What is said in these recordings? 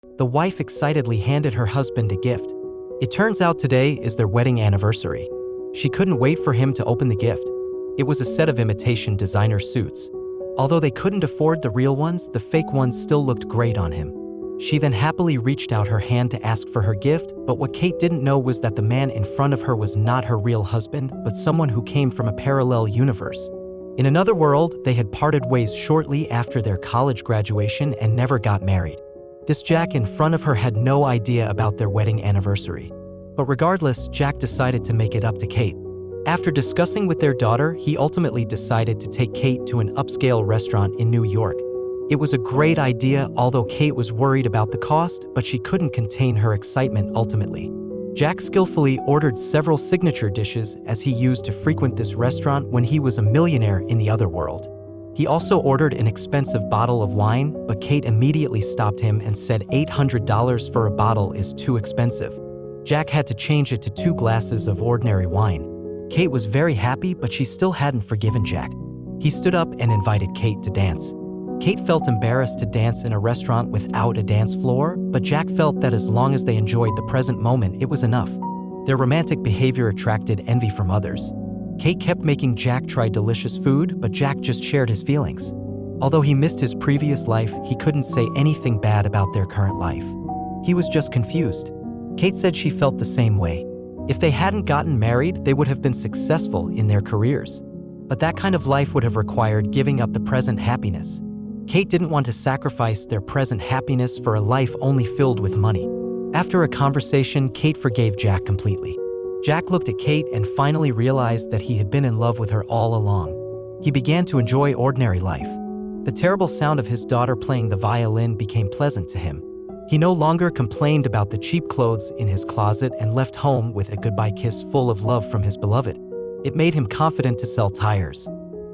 The wife excitedly handed her husband a gift. It turns out today is their wedding anniversary. She couldn't wait for him to open the gift. It was a set of imitation designer suits. Although they couldn't afford the real ones, the fake ones still looked great on him. She then happily reached out her hand to ask for her gift, but what Kate didn't know was that the man in front of her was not her real husband, but someone who came from a parallel universe. In another world, they had parted ways shortly after their college graduation and never got married. This Jack in front of her had no idea about their wedding anniversary. But regardless, Jack decided to make it up to Kate. After discussing with their daughter, he ultimately decided to take Kate to an upscale restaurant in New York. It was a great idea, although Kate was worried about the cost, but she couldn't contain her excitement ultimately. Jack skillfully ordered several signature dishes as he used to frequent this restaurant when he was a millionaire in the other world. He also ordered an expensive bottle of wine, but Kate immediately stopped him and said $800 for a bottle is too expensive. Jack had to change it to 2 glasses of ordinary wine. Kate was very happy, but she still hadn't forgiven Jack. He stood up and invited Kate to dance. Kate felt embarrassed to dance in a restaurant without a dance floor, but Jack felt that as long as they enjoyed the present moment, it was enough. Their romantic behavior attracted envy from others. Kate kept making Jack try delicious food, but Jack just shared his feelings. Although he missed his previous life, he couldn't say anything bad about their current life. He was just confused. Kate said she felt the same way. If they hadn't gotten married, they would have been successful in their careers. But that kind of life would have required giving up the present happiness. Kate didn't want to sacrifice their present happiness for a life only filled with money. After a conversation, Kate forgave Jack completely. Jack looked at Kate and finally realized that he had been in love with her all along. He began to enjoy ordinary life. The terrible sound of his daughter playing the violin became pleasant to him. He no longer complained about the cheap clothes in his closet and left home with a goodbye kiss full of love from his beloved. It made him confident to sell tires.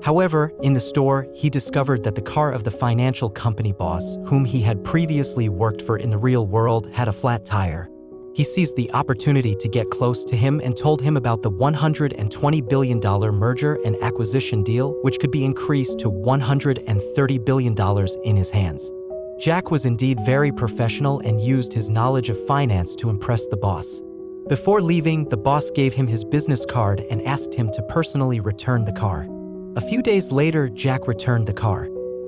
However, in the store, he discovered that the car of the financial company boss, whom he had previously worked for in the real world, had a flat tire. He seized the opportunity to get close to him and told him about the $120 billion merger and acquisition deal, which could be increased to $130 billion in his hands. Jack was indeed very professional and used his knowledge of finance to impress the boss. Before leaving, the boss gave him his business card and asked him to personally return the car. A few days later, Jack returned the car.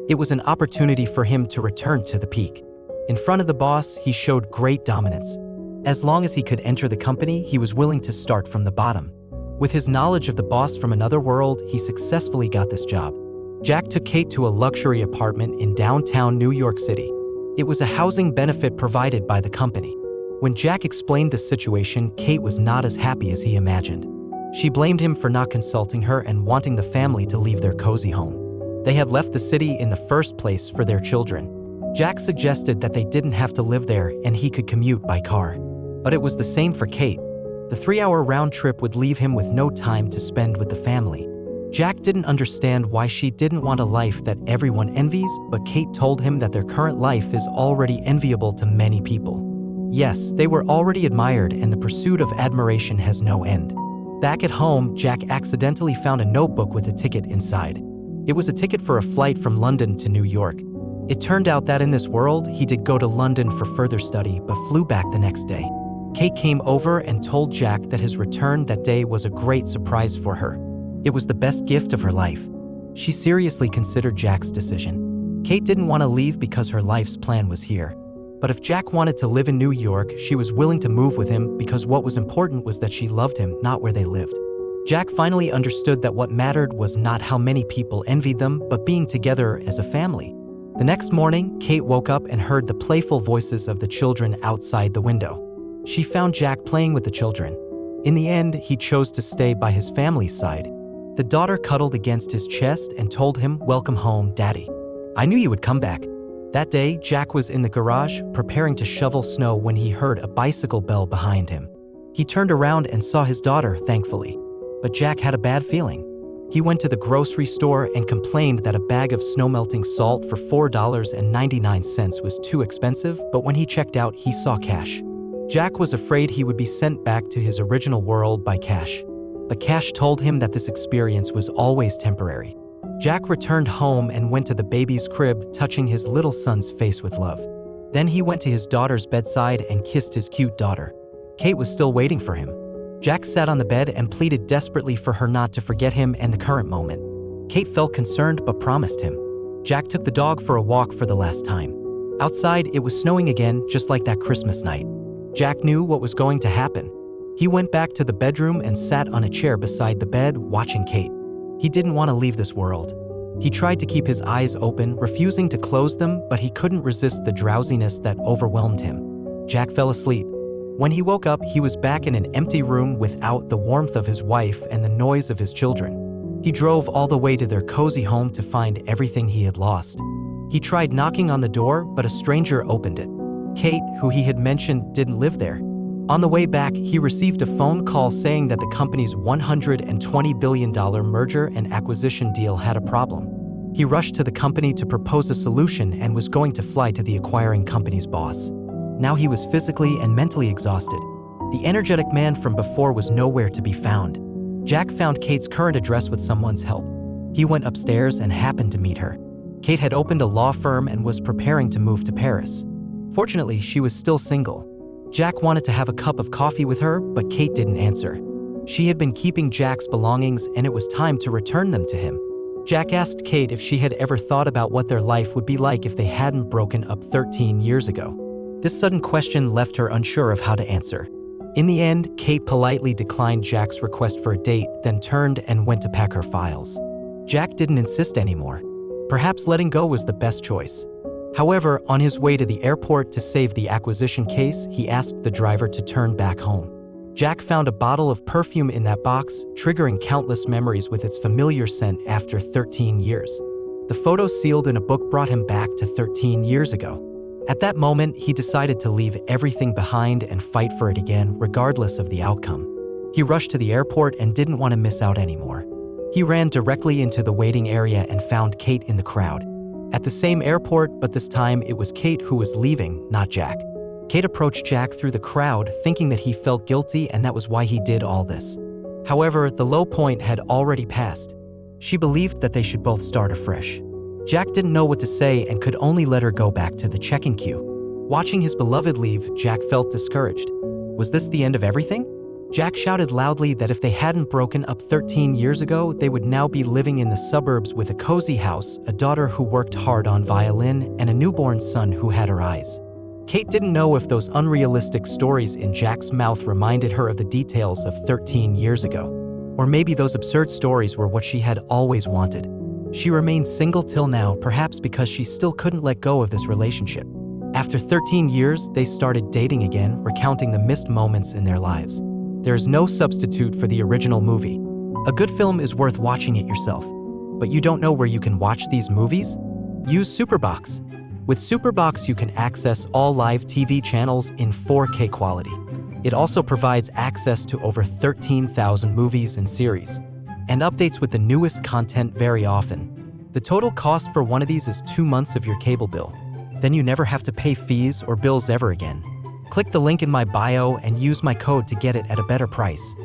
It was an opportunity for him to return to the peak. In front of the boss, he showed great dominance. As long as he could enter the company, he was willing to start from the bottom. With his knowledge of the boss from another world, he successfully got this job. Jack took Kate to a luxury apartment in downtown New York City. It was a housing benefit provided by the company. When Jack explained the situation, Kate was not as happy as he imagined. She blamed him for not consulting her and wanting the family to leave their cozy home. They had left the city in the first place for their children. Jack suggested that they didn't have to live there and he could commute by car. But it was the same for Kate. The 3-hour round trip would leave him with no time to spend with the family. Jack didn't understand why she didn't want a life that everyone envies, but Kate told him that their current life is already enviable to many people. Yes, they were already admired and the pursuit of admiration has no end. Back at home, Jack accidentally found a notebook with a ticket inside. It was a ticket for a flight from London to New York. It turned out that in this world, he did go to London for further study, but flew back the next day. Kate came over and told Jack that his return that day was a great surprise for her. It was the best gift of her life. She seriously considered Jack's decision. Kate didn't want to leave because her life's plan was here. But if Jack wanted to live in New York, she was willing to move with him because what was important was that she loved him, not where they lived. Jack finally understood that what mattered was not how many people envied them, but being together as a family. The next morning, Kate woke up and heard the playful voices of the children outside the window. She found Jack playing with the children. In the end, he chose to stay by his family's side. The daughter cuddled against his chest and told him, "Welcome home, Daddy. I knew you would come back." That day, Jack was in the garage, preparing to shovel snow when he heard a bicycle bell behind him. He turned around and saw his daughter, thankfully. But Jack had a bad feeling. He went to the grocery store and complained that a bag of snow-melting salt for $4.99 was too expensive, but when he checked out, he saw cash. Jack was afraid he would be sent back to his original world by Cash. But Cash told him that this experience was always temporary. Jack returned home and went to the baby's crib, touching his little son's face with love. Then he went to his daughter's bedside and kissed his cute daughter. Kate was still waiting for him. Jack sat on the bed and pleaded desperately for her not to forget him and the current moment. Kate felt concerned but promised him. Jack took the dog for a walk for the last time. Outside, it was snowing again, just like that Christmas night. Jack knew what was going to happen. He went back to the bedroom and sat on a chair beside the bed, watching Kate. He didn't want to leave this world. He tried to keep his eyes open, refusing to close them, but he couldn't resist the drowsiness that overwhelmed him. Jack fell asleep. When he woke up, he was back in an empty room without the warmth of his wife and the noise of his children. He drove all the way to their cozy home to find everything he had lost. He tried knocking on the door, but a stranger opened it. Kate, who he had mentioned, didn't live there. On the way back, he received a phone call saying that the company's $120 billion merger and acquisition deal had a problem. He rushed to the company to propose a solution and was going to fly to the acquiring company's boss. Now he was physically and mentally exhausted. The energetic man from before was nowhere to be found. Jack found Kate's current address with someone's help. He went upstairs and happened to meet her. Kate had opened a law firm and was preparing to move to Paris. Fortunately, she was still single. Jack wanted to have a cup of coffee with her, but Kate didn't answer. She had been keeping Jack's belongings, and it was time to return them to him. Jack asked Kate if she had ever thought about what their life would be like if they hadn't broken up 13 years ago. This sudden question left her unsure of how to answer. In the end, Kate politely declined Jack's request for a date, then turned and went to pack her files. Jack didn't insist anymore. Perhaps letting go was the best choice. However, on his way to the airport to save the acquisition case, he asked the driver to turn back home. Jack found a bottle of perfume in that box, triggering countless memories with its familiar scent after 13 years. The photo sealed in a book brought him back to 13 years ago. At that moment, he decided to leave everything behind and fight for it again, regardless of the outcome. He rushed to the airport and didn't want to miss out anymore. He ran directly into the waiting area and found Kate in the crowd. At the same airport, but this time it was Kate who was leaving, not Jack. Kate approached Jack through the crowd, thinking that he felt guilty and that was why he did all this. However, the low point had already passed. She believed that they should both start afresh. Jack didn't know what to say and could only let her go back to the check-in queue. Watching his beloved leave, Jack felt discouraged. Was this the end of everything? Jack shouted loudly that if they hadn't broken up 13 years ago, they would now be living in the suburbs with a cozy house, a daughter who worked hard on violin, and a newborn son who had her eyes. Kate didn't know if those unrealistic stories in Jack's mouth reminded her of the details of 13 years ago. Or maybe those absurd stories were what she had always wanted. She remained single till now, perhaps because she still couldn't let go of this relationship. After 13 years, they started dating again, recounting the missed moments in their lives. There is no substitute for the original movie. A good film is worth watching it yourself. But you don't know where you can watch these movies? Use Superbox. With Superbox, you can access all live TV channels in 4K quality. It also provides access to over 13,000 movies and series, and updates with the newest content very often. The total cost for one of these is 2 months of your cable bill. Then you never have to pay fees or bills ever again. Click the link in my bio and use my code to get it at a better price.